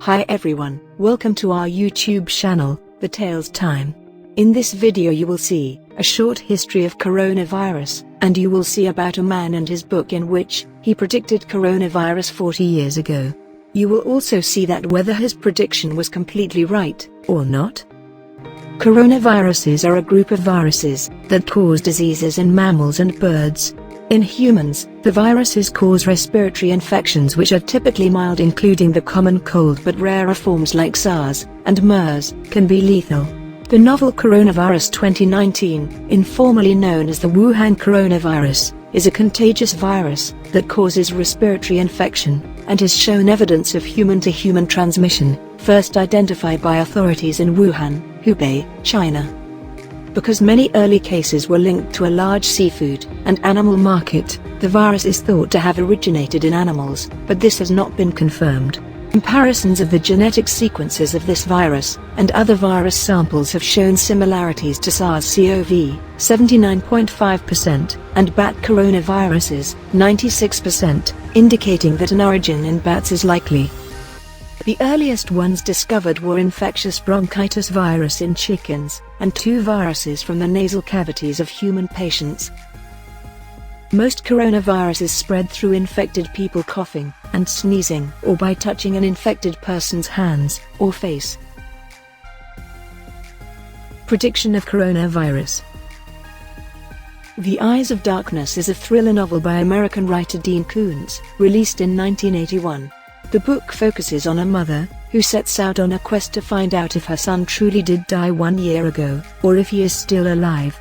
Hi everyone, welcome to our YouTube channel, The Tales Time. In this video you will see a short history of coronavirus, and you will see about a man and his book in which he predicted coronavirus 40 years ago. You will also see that whether his prediction was completely right or not. Coronaviruses are a group of viruses that cause diseases in mammals and birds. In humans, the viruses cause respiratory infections which are typically mild, including the common cold, but rarer forms like SARS and MERS can be lethal. The novel coronavirus 2019, informally known as the Wuhan coronavirus, is a contagious virus that causes respiratory infection and has shown evidence of human-to-human transmission, first identified by authorities in Wuhan, Hubei, China. Because many early cases were linked to a large seafood and animal market, the virus is thought to have originated in animals, but this has not been confirmed. Comparisons of the genetic sequences of this virus and other virus samples have shown similarities to SARS-CoV, 79.5%, and bat coronaviruses, 96%, indicating that an origin in bats is likely. The earliest ones discovered were infectious bronchitis virus in chickens, and 2 viruses from the nasal cavities of human patients. Most coronaviruses spread through infected people coughing and sneezing, or by touching an infected person's hands or face. Prediction of coronavirus. The Eyes of Darkness is a thriller novel by American writer Dean Koontz, released in 1981. The book focuses on a mother who sets out on a quest to find out if her son truly did die 1 year ago, or if he is still alive.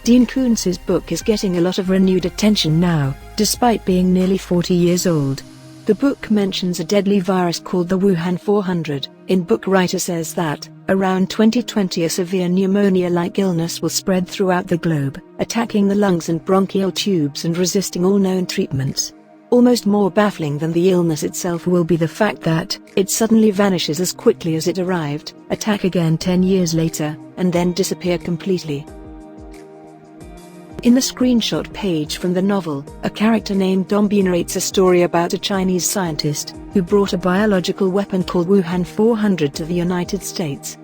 Dean Koontz's book is getting a lot of renewed attention now, despite being nearly 40 years old. The book mentions a deadly virus called the Wuhan 400. In book writer says that, around 2020 a severe pneumonia-like illness will spread throughout the globe, attacking the lungs and bronchial tubes and resisting all known treatments. Almost more baffling than the illness itself will be the fact that it suddenly vanishes as quickly as it arrived, attack again 10 years later, and then disappear completely. In the screenshot page from the novel, a character named Dombi narrates a story about a Chinese scientist who brought a biological weapon called Wuhan 400 to the United States.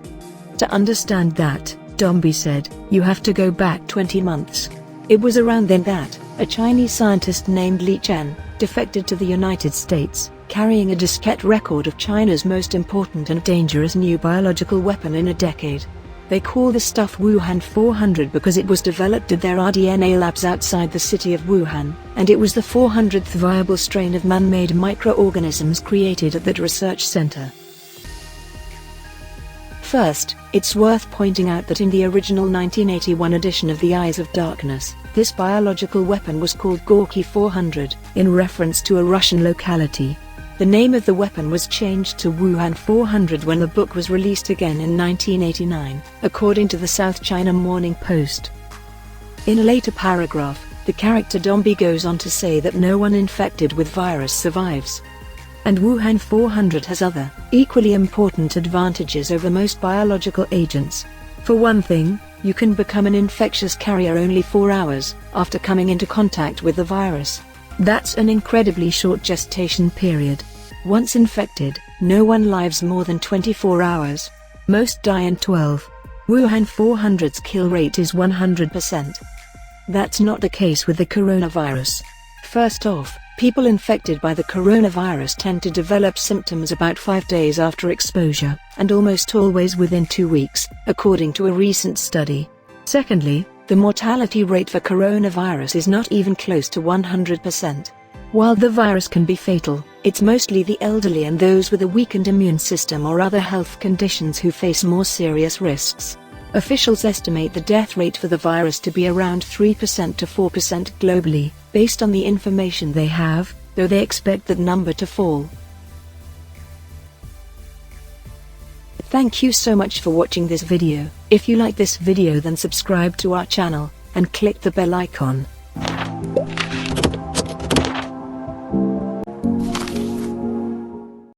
To understand that, Dombi said, you have to go back 20 months. It was around then that a Chinese scientist named Li Chen defected to the United States, carrying a diskette record of China's most important and dangerous new biological weapon in a decade. They call the stuff Wuhan 400 because it was developed at their RDNA labs outside the city of Wuhan, and it was the 400th viable strain of man-made microorganisms created at that research center. First, it's worth pointing out that in the original 1981 edition of The Eyes of Darkness, this biological weapon was called Gorky 400, in reference to a Russian locality. The name of the weapon was changed to Wuhan 400 when the book was released again in 1989, according to the South China Morning Post. In a later paragraph, the character Dombi goes on to say that no one infected with virus survives. And Wuhan 400 has other, equally important advantages over most biological agents. For one thing, you can become an infectious carrier only 4 hours after coming into contact with the virus. That's an incredibly short gestation period. Once infected, no one lives more than 24 hours. Most die in 12. Wuhan 400's kill rate is 100%. That's not the case with the coronavirus. First off, people infected by the coronavirus tend to develop symptoms about 5 days after exposure, and almost always within 2 weeks, according to a recent study. Secondly, the mortality rate for coronavirus is not even close to 100%. While the virus can be fatal, it's mostly the elderly and those with a weakened immune system or other health conditions who face more serious risks. Officials estimate the death rate for the virus to be around 3% to 4% globally, based on the information they have, though they expect that number to fall. Thank you so much for watching this video. If you like this video then subscribe to our channel, and click the bell icon.